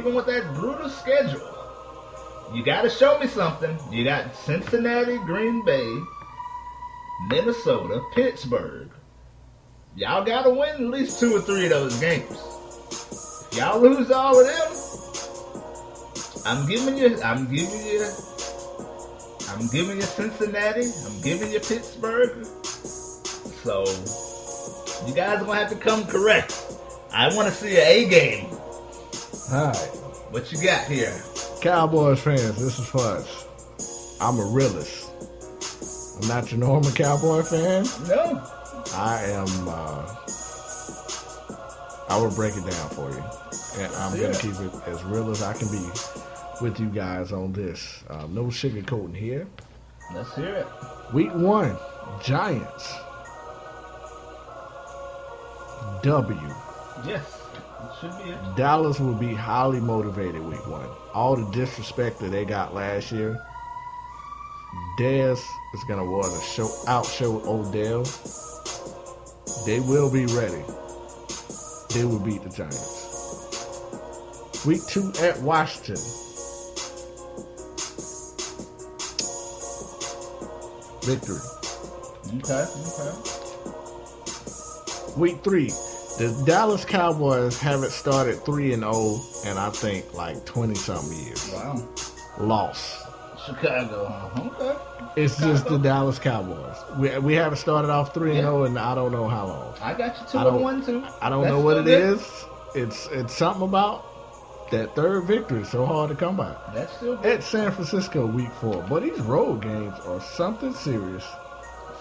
even with that brutal schedule, you got to show me something. You got Cincinnati, Green Bay, Minnesota, Pittsburgh. Y'all got to win at least 2 or 3 of those games. If y'all lose all of them, I'm giving you Cincinnati. I'm giving you Pittsburgh. So you guys are gonna have to come correct. I want to see an A game. All right. What you got here? Cowboys fans, this is for us. I'm a realist. I'm not your normal Cowboy fan. No. I am. I will break it down for you, and I'm gonna keep it as real as I can be with you guys on this. No sugarcoating here. Let's hear it. Week 1, Giants. W. Yes, it should be it. Dallas will be highly motivated week 1. All the disrespect that they got last year, Dez is going to want to outshow Odell. They will be ready. They will beat the Giants. Week 2 at Washington. Victory. Okay. Week 3. The Dallas Cowboys haven't started 3-0 in I think like 20-something years. Wow. Loss. Chicago. Okay. It's just the Dallas Cowboys. We haven't started off 3-0 in I don't know how long. I got you 2-1 too. I don't know what it is. It's something about that third victory so hard to come by. That's still good. At San Francisco week 4. But these road games are something serious.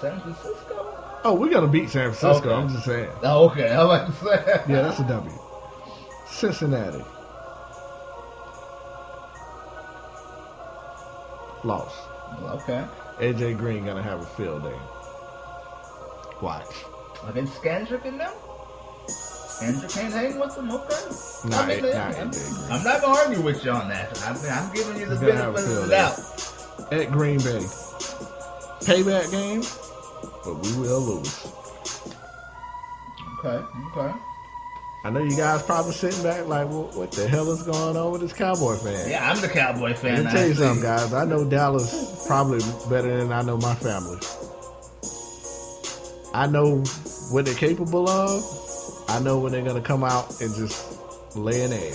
San Francisco? Oh, we're going to beat San Francisco. Okay. I'm just saying. Oh, okay. I was about to say. Yeah, that's a W. Cincinnati. Loss. Okay. AJ Green going to have a field day. Watch. Against Skandrick in them? Skandrick can't hang with them? Okay. Not AJ Green. I'm not going to argue with you on that. I'm giving you the benefit of the doubt. At Green Bay. Payback game, but we will lose. Okay. I know you guys probably sitting back like, well, what the hell is going on with this Cowboy fan? Yeah, I'm the Cowboy fan. Let me tell you something, guys. I know Dallas probably better than I know my family. I know what they're capable of. I know when they're going to come out and just lay an egg.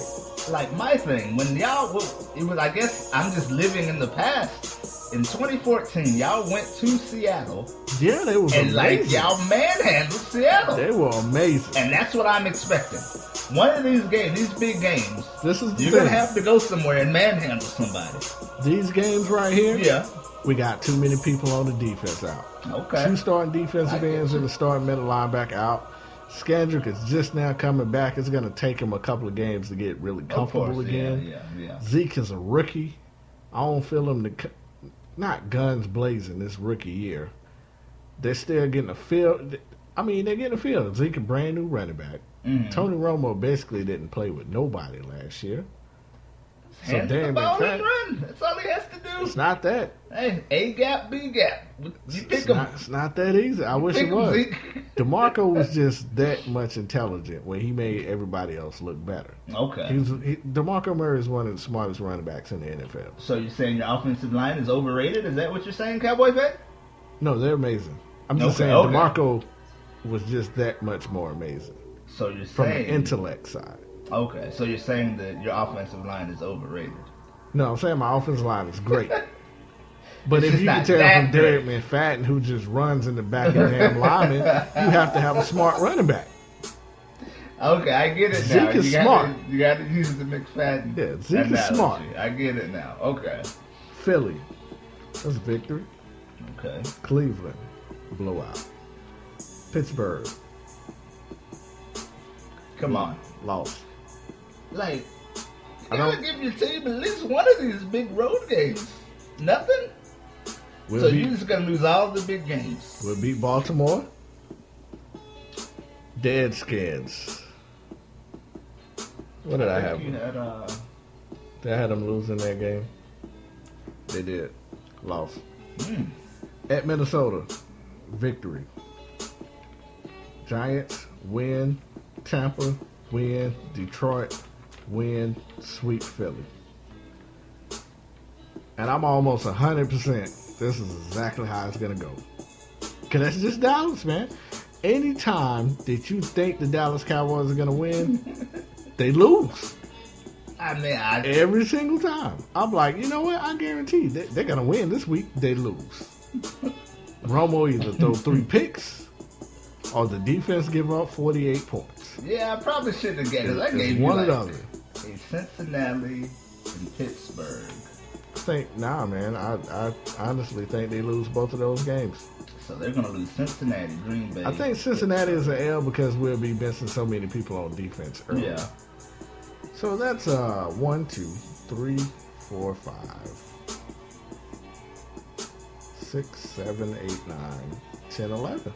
Like my thing, when y'all, it was, I guess I'm just living in the past. In 2014, y'all went to Seattle. Yeah, they were amazing. And y'all manhandled Seattle. They were amazing. And that's what I'm expecting. One of these games, these big games, you're going to have to go somewhere and manhandle somebody. These games right here, yeah, we got too many people on the defense out. Okay. 2 starting defensive ends and the starting middle linebacker out. Skandrick is just now coming back. It's going to take him a couple of games to get really comfortable again. Yeah. Zeke is a rookie. I don't feel him not guns blazing this rookie year. They're still getting a feel. I mean, they're getting a feel. Zeke a brand new running back. Mm-hmm. Tony Romo basically didn't play with nobody last year. Hand the ball and run. That's all he has to do. It's not that. Hey, A gap, B gap. You pick them. It's not that easy. I wish it was. DeMarco was just that much intelligent where he made everybody else look better. Okay. DeMarco Murray is one of the smartest running backs in the NFL. So you're saying your offensive line is overrated? Is that what you're saying, Cowboy fan? No, they're amazing. I'm just saying DeMarco was just that much more amazing. So you're saying from the intellect side. Okay, so you're saying that your offensive line is overrated. No, I'm saying my offensive line is great. But if you can tell from Derek McFadden, who just runs in the back of the damn lineman, you have to have a smart running back. Okay, I get it now. Zeke is smart. You got to use the McFadden. Yeah, Zeke is smart. I get it now. Okay. Philly. That's a victory. Okay. Cleveland. Blowout. Pittsburgh. Come on. Lost. Like, you gotta give your team at least one of these big road games. Nothing? So you're just gonna lose all the big games. We'll beat Baltimore. Deadskins. What did I have? Did I have them losing that game? They did. Lost. At Minnesota. Victory. Giants win. Tampa win. Detroit win, sweep Philly. And I'm almost 100%. This is exactly how it's going to go. Because that's just Dallas, man. Anytime that you think the Dallas Cowboys are going to win, they lose. I mean, every single time. I'm like, you know what? I guarantee they're going to win this week. They lose. Romo either throw 3 picks or the defense give up 48 points. Yeah, I probably shouldn't have guessed. I gave one you or the other. A Cincinnati and Pittsburgh. Man. I honestly think they lose both of those games. So they're going to lose Cincinnati, Green Bay. I think Cincinnati is an L because we'll be missing so many people on defense early. Yeah. So that's 1, 2, 3, 4, 5, 6, 7, 8, 9, 10, 11.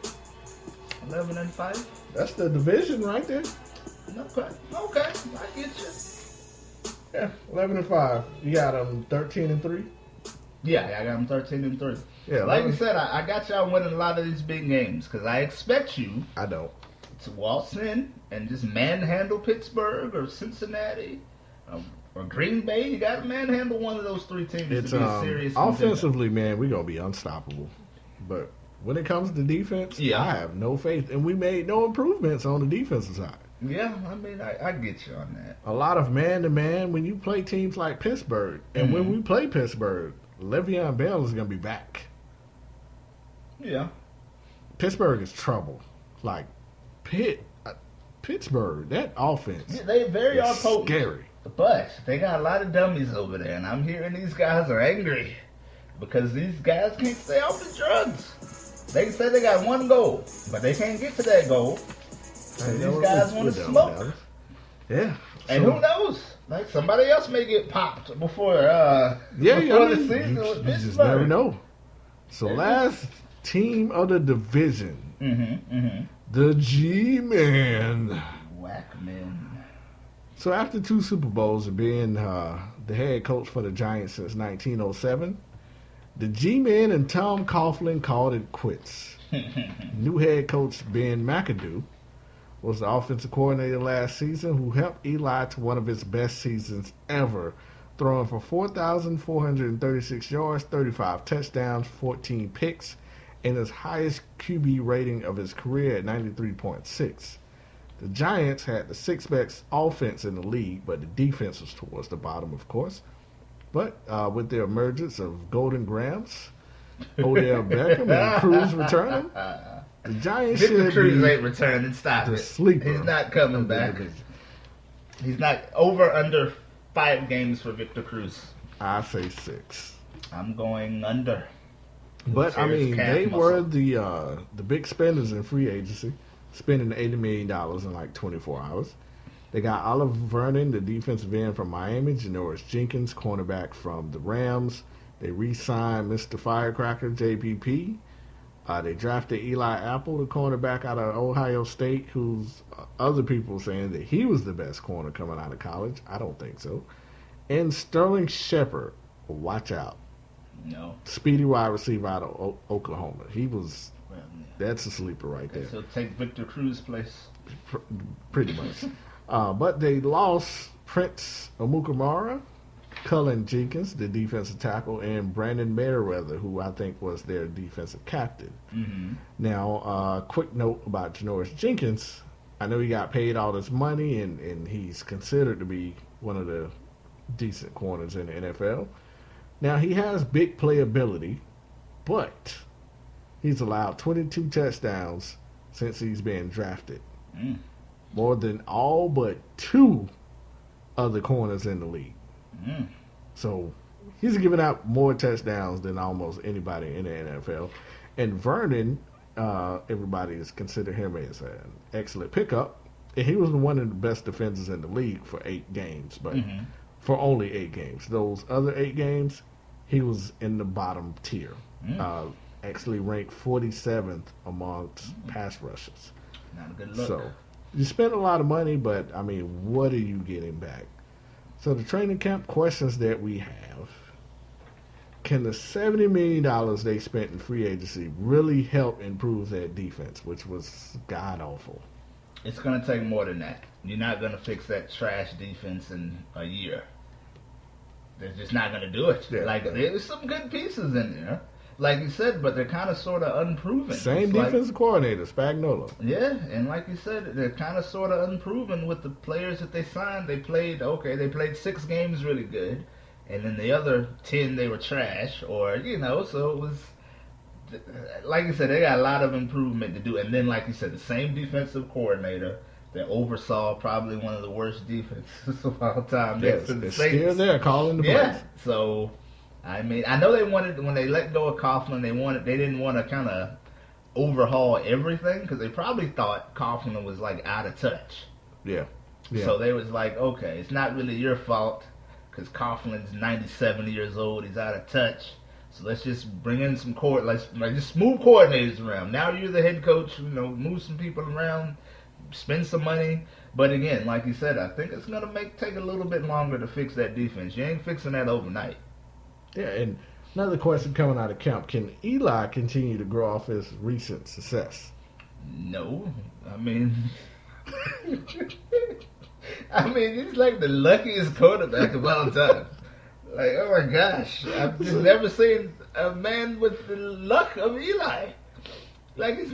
11 and 5? That's the division right there. Okay, I get you. Yeah, 11 and 5. You got them 13 and 3? Yeah, I got them 13 and 3. Yeah, like you said, I got y'all winning a lot of these big games because I expect you. I don't. To waltz in and just manhandle Pittsburgh or Cincinnati or Green Bay. You got to manhandle one of those 3 teams to be a serious offensively, man, we're going to be unstoppable. But when it comes to defense, I have no faith. And we made no improvements on the defensive side. Yeah, I mean, I get you on that. A lot of man-to-man when you play teams like Pittsburgh. And when we play Pittsburgh, Le'Veon Bell is going to be back. Yeah. Pittsburgh is trouble. Like, Pittsburgh, that offense they very are potent. Scary. But they got a lot of dummies over there. And I'm hearing these guys are angry because these guys can't stay off the drugs. They say they got one goal, but they can't get to that goal. These guys want to smoke. Yeah. And who knows? Like somebody else may get popped before the season with Pittsburgh. You just never know. So last team of the division, the G-Men. Whack-men. So after 2 Super Bowls and being the head coach for the Giants since 1907, the G-Men and Tom Coughlin called it quits. New head coach Ben McAdoo was the offensive coordinator last season who helped Eli to one of his best seasons ever, throwing for 4,436 yards, 35 touchdowns, 14 picks, and his highest QB rating of his career at 93.6. The Giants had the 6th best offense in the league, but the defense was towards the bottom, of course. But with the emergence of Golden Grams, Odell Beckham, and Cruz returning, the Giants Victor should Cruz be ain't returning. Stop the it. sleeper. He's not coming back. He's not under 5 games for Victor Cruz. I say 6. I'm going under. But I mean, they were the big spenders in free agency, spending $80 million in like 24 hours. They got Oliver Vernon, the defensive end from Miami, Janoris Jenkins, cornerback from the Rams. They re-signed Mr. Firecracker, JPP. They drafted Eli Apple, the cornerback out of Ohio State, who's other people saying that he was the best corner coming out of college. I don't think so. And Sterling Shepard, watch out. No. Speedy wide receiver out of Oklahoma. He was, that's a sleeper right there. So take Victor Cruz's place. Pretty much. But they lost Prince Amukamara, Cullen Jenkins, the defensive tackle, and Brandon Merriweather, who I think was their defensive captain. Mm-hmm. Now, quick note about Janoris Jenkins. I know he got paid all this money, and he's considered to be one of the decent corners in the NFL. Now, he has big playability, but he's allowed 22 touchdowns since he's been drafted. More than all but 2 other corners in the league. So he's giving out more touchdowns than almost anybody in the NFL. And Vernon, everybody has considered him as an excellent pickup. And he was one of the best defenders in the league for 8 games, but for only 8 games. Those other 8 games, he was in the bottom tier. Actually ranked 47th amongst pass rushers. Not a good look. So you spent a lot of money, but I mean, what are you getting back? So the training camp questions that we have: can the $70 million they spent in free agency really help improve that defense, which was god awful? It's going to take more than that. You're not going to fix that trash defense in a year. They're just not going to do it. Yeah, there's some good pieces in there, like you said, but they're kind of sort of unproven. Same defensive coordinator, Spagnuolo. Yeah, and like you said, they're kind of sort of unproven with the players that they signed. They played 6 games really good, and then the other 10 they were trash, or so it was. Like you said, they got a lot of improvement to do, and then like you said, the same defensive coordinator that oversaw probably one of the worst defenses of all time. Yes, it's still there calling the plays. So I mean, I know they wanted, when they let go of Coughlin, they didn't want to kind of overhaul everything because they probably thought Coughlin was like out of touch. Yeah. So they was like, okay, it's not really your fault because Coughlin's 97 years old, he's out of touch. So let's just bring in some let's just move coordinators around. Now you're the head coach, move some people around, spend some money. But again, like you said, I think it's gonna take a little bit longer to fix that defense. You ain't fixing that overnight. Yeah, and another question coming out of camp: can Eli continue to grow off his recent success? No, I mean, he's like the luckiest quarterback of all time. Like, oh my gosh, I've just never seen a man with the luck of Eli. Like,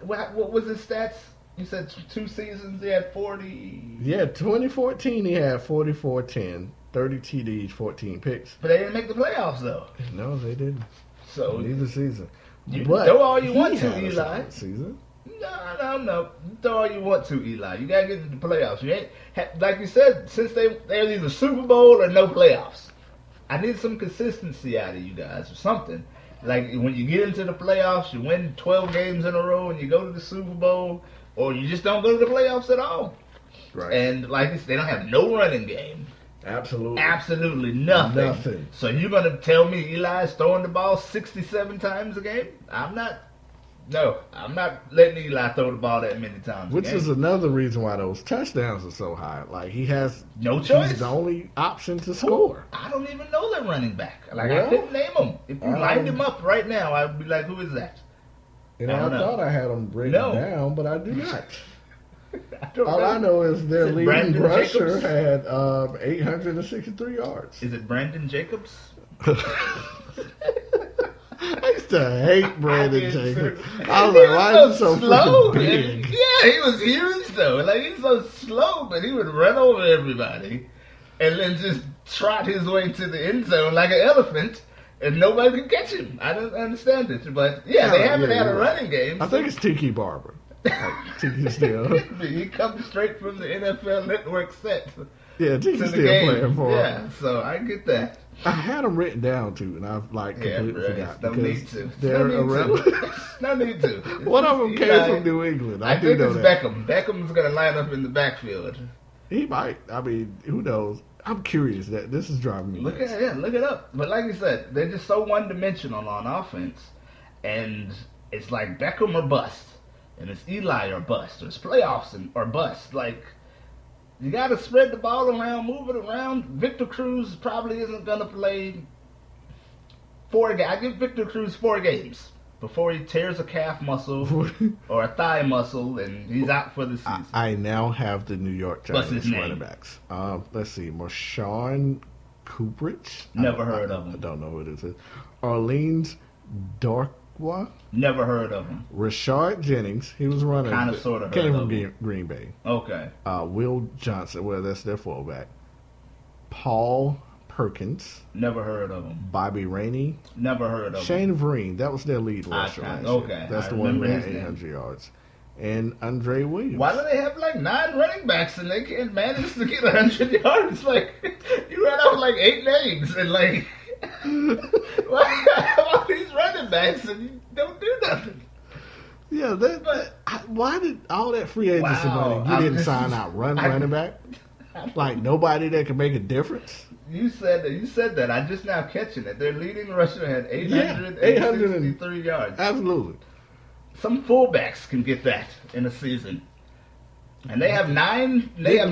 what was his stats? You said 2 seasons he had 40. Yeah, 2014 he had 44-10, 30 TDs, 14 picks. But they didn't make the playoffs though. No, they didn't. So neither season. You but throw all you want to Eli. Season. No. Throw all you want to, Eli. You gotta get into the playoffs. You ain't like you said. Since they're either Super Bowl or no playoffs. I need some consistency out of you guys or something. Like when you get into the playoffs, you win 12 games in a row, and you go to the Super Bowl, or you just don't go to the playoffs at all. Right. And like they don't have no running game. Absolutely nothing. So you're gonna tell me Eli's throwing the ball 67 times a game? I'm not letting Eli throw the ball that many times. Which is another reason why those touchdowns are so high. Like he has no choice. He's the only option to score. I don't even know their running back. I couldn't name him. If you lined him up right now, I'd be like, who is that? I thought I had them written down, but I do not. I know is their leading Brandon rusher Jacobs? had 863 yards. Is it Brandon Jacobs? I used to hate Brandon Jacobs. I was like, why is he so slow? big? Yeah, he was huge though. Like he's so slow, but he would run over everybody and then just trot his way to the end zone like an elephant, and nobody could catch him. I don't understand it, but they haven't had a running game. I think it's Tiki Barber. Tiki still. He comes straight from the NFL Network set. Yeah, Tiki's still playing for him. Yeah, so I get that. I had them written down too, and I've completely forgot. No need to. They're irrelevant. No need to. One of them came from New England. I do know that. Beckham. Beckham's going to line up in the backfield. He might. I mean, who knows? I'm curious. That this is driving me. Look it up. But like you said, they're just so one-dimensional on offense, and it's like Beckham or bust, and it's Eli or bust, or it's playoffs or bust. Like, you got to spread the ball around, move it around. Victor Cruz probably isn't going to play 4 games. I give Victor Cruz 4 games before he tears a calf muscle or a thigh muscle, and he's out for the season. I now have the New York Giants running backs. Let's see. Marshawn Cooperage. Never heard of him. I don't know who this is. Orleans Darkwa. Never heard of him. Rashard Jennings. He was running. Kind of, sort of. Came from Green Bay. Okay. Will Johnson. Well, that's their fullback. Paul Perkins. Never heard of him. Bobby Rainey. Never heard of him. Shane Vereen. That was their lead rusher. Okay. That's the one who had 800 yards. And Andre Williams. Why do they have like 9 running backs and they can't manage to get 100 yards? Like, you ran out like 8 names and like, why have all these running backs and you don't do nothing? Yeah, why did all that free agency money? You didn't sign out running back? Like nobody that can make a difference? You said that. I'm just now catching it. Their leading rusher had 863 yards. Absolutely. Some fullbacks can get that in a season. And they have 9.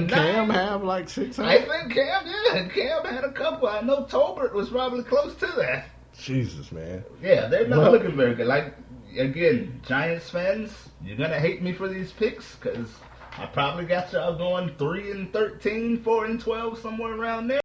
Cam have like 600? I think Cam had a couple. I know Tolbert was probably close to that. Jesus, man. Yeah, they're not looking very good. Like, again, Giants fans, you're going to hate me for these picks because I probably got y'all going 3-13, 4-12, somewhere around there.